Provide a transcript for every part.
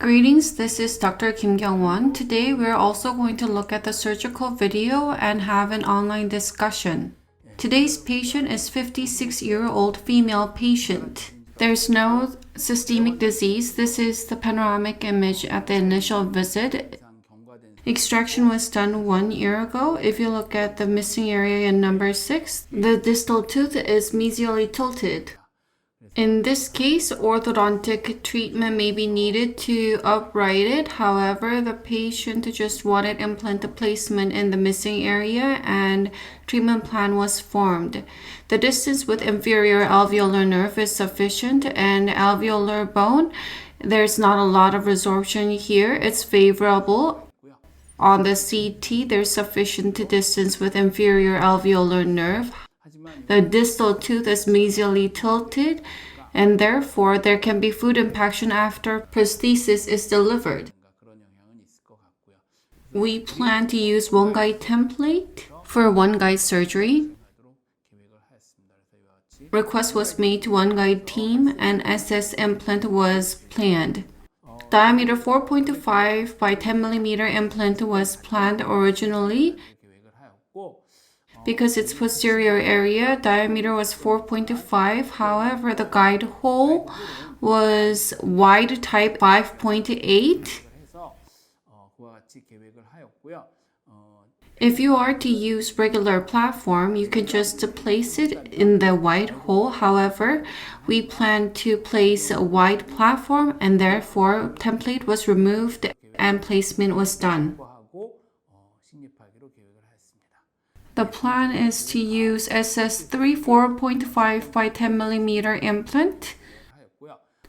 Greetings, this is Dr. Kim Kyung-won. Today we're also going to look at the surgical video and have an online discussion. Today's patient is 56-year-old female patient. There's no systemic disease. This is the panoramic image at the initial visit. Extraction was done 1 year ago. If you look at the missing area in number 6, the distal tooth is mesially tilted. In this case, orthodontic treatment may be needed to upright it. However, the patient just wanted implant placement in the missing area and treatment plan was formed. The distance with inferior alveolar nerve is sufficient and alveolar bone, there's not a lot of resorption here. It's favorable. On the CT, there's sufficient distance with inferior alveolar nerve. The distal tooth is mesially tilted, and therefore there can be food impaction after prosthesis is delivered. We plan to use OneGuide template for OneGuide surgery. Request was made to OneGuide team and SS implant was planned. Diameter 4.25 by 10 mm implant was planned originally. Because its posterior area diameter was 4.25, however, the guide hole was wide type 5.8. If you are to use regular platform, you can just place it in the wide hole. However, we plan to place a wide platform and therefore template was removed and placement was done. The plan is to use SS3 4.5 by 10 mm implant.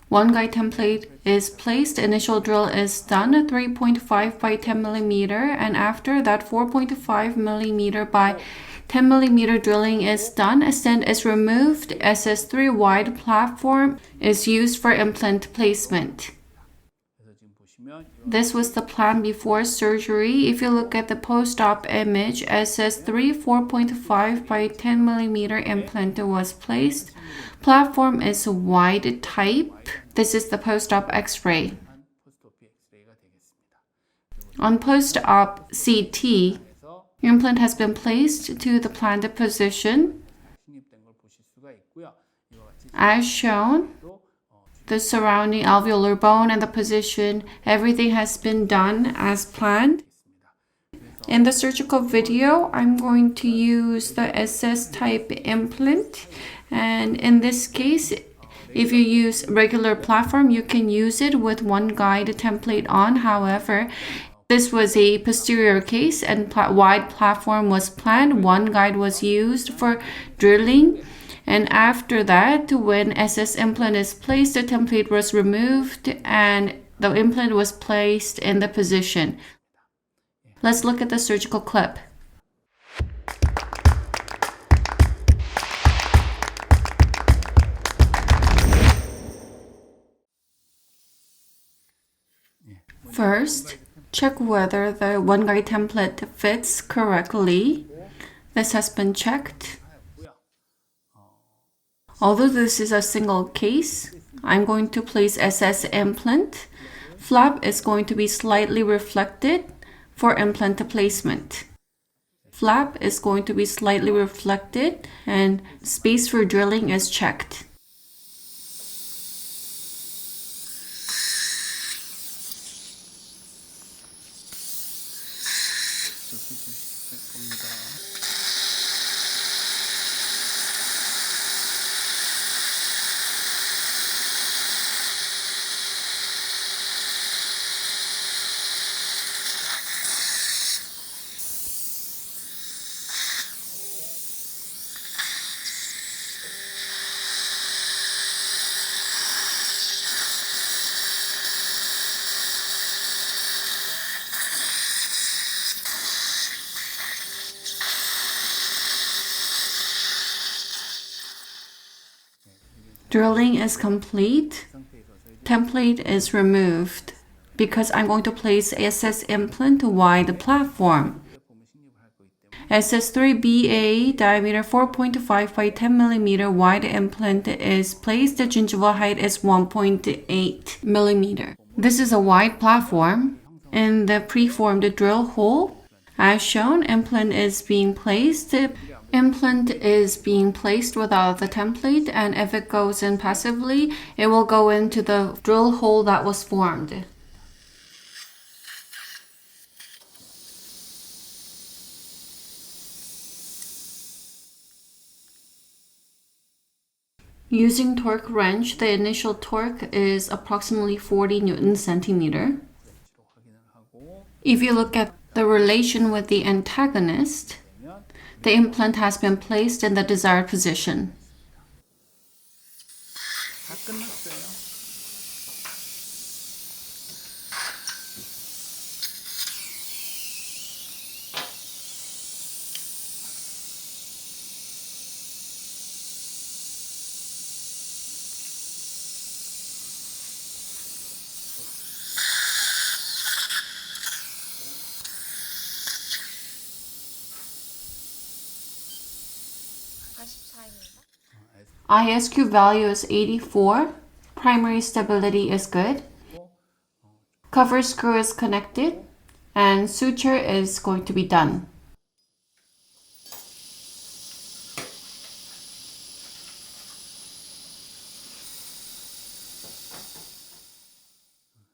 OneGuide template is placed, initial drill is done, 3.5 by 10 mm, and after that 4.5 mm by 10 mm drilling is done, a stent is removed, SS3 wide platform is used for implant placement. This was the plan before surgery. If you look at the post-op image, SS3 4.5 by 10 mm implant was placed. Platform is wide type. This is the post-op X-ray. On post-op CT, implant has been placed to the planned position. As shown, the surrounding alveolar bone and the position, everything has been done as planned. In the surgical video, I'm going to use the SS type implant. And in this case, if you use regular platform, you can use it with OneGuide template on. However, this was a posterior case and wide platform was planned. OneGuide was used for drilling. And after that, when SS implant is placed, the template was removed and the implant was placed in the position. Let's look at the surgical clip. First, check whether the OneGuide template fits correctly. This has been checked. Although this is a single case, I'm going to place SS implant. Flap is going to be slightly reflected for implant placement. Flap is going to be slightly reflected and space for drilling is checked. Drilling is complete. Template is removed because I'm going to place SS implant wide platform. SS3BA diameter 4.5 by 10 mm wide implant is placed. The gingival height is 1.8 mm. This is a wide platform. In the preformed drill hole, as shown, implant is being placed. Implant is being placed without the template, and if it goes in passively, it will go into the drill hole that was formed. Using torque wrench, the initial torque is approximately 40 Newton centimeter. If you look at the relation with the antagonist, the implant has been placed in the desired position. ISQ value is 84. Primary stability is good. Cover screw is connected, and suture is going to be done.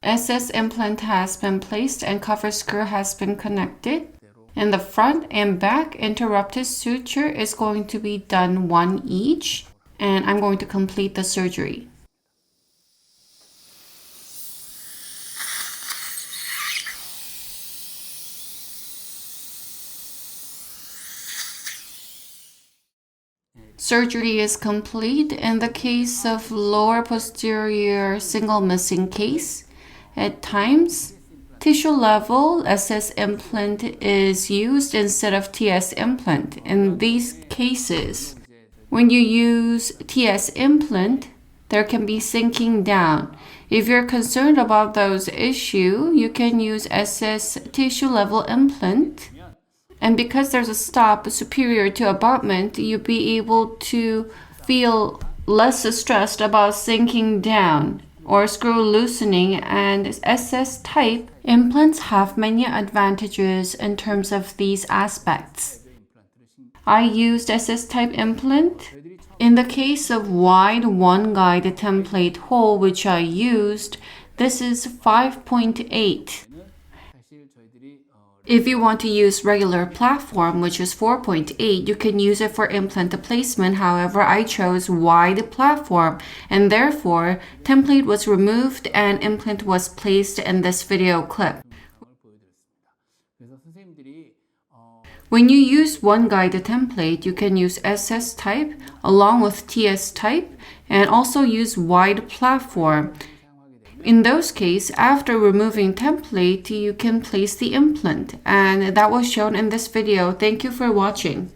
SS implant has been placed and cover screw has been connected. In the front and back, interrupted suture is going to be done one each, and I'm going to complete the surgery. Surgery is complete. In the case of lower posterior single missing case, at times, tissue level SS implant is used instead of TS implant. In these cases, when you use TS implant, there can be sinking down. If you're concerned about those issues, you can use SS tissue level implant. And because there's a stop superior to abutment, you'll be able to feel less stressed about sinking down or screw loosening. And SS type implants have many advantages in terms of these aspects. I used SS type implant. In the case of wide OneGuide template hole which I used, this is 5.8. If you want to use regular platform, which is 4.8, you can use it for implant placement. However, I chose wide platform, and therefore, template was removed and implant was placed in this video clip. When you use OneGuide template, you can use SS type along with TS type and also use wide platform. In those cases, after removing template, you can place the implant, and that was shown in this video. Thank you for watching.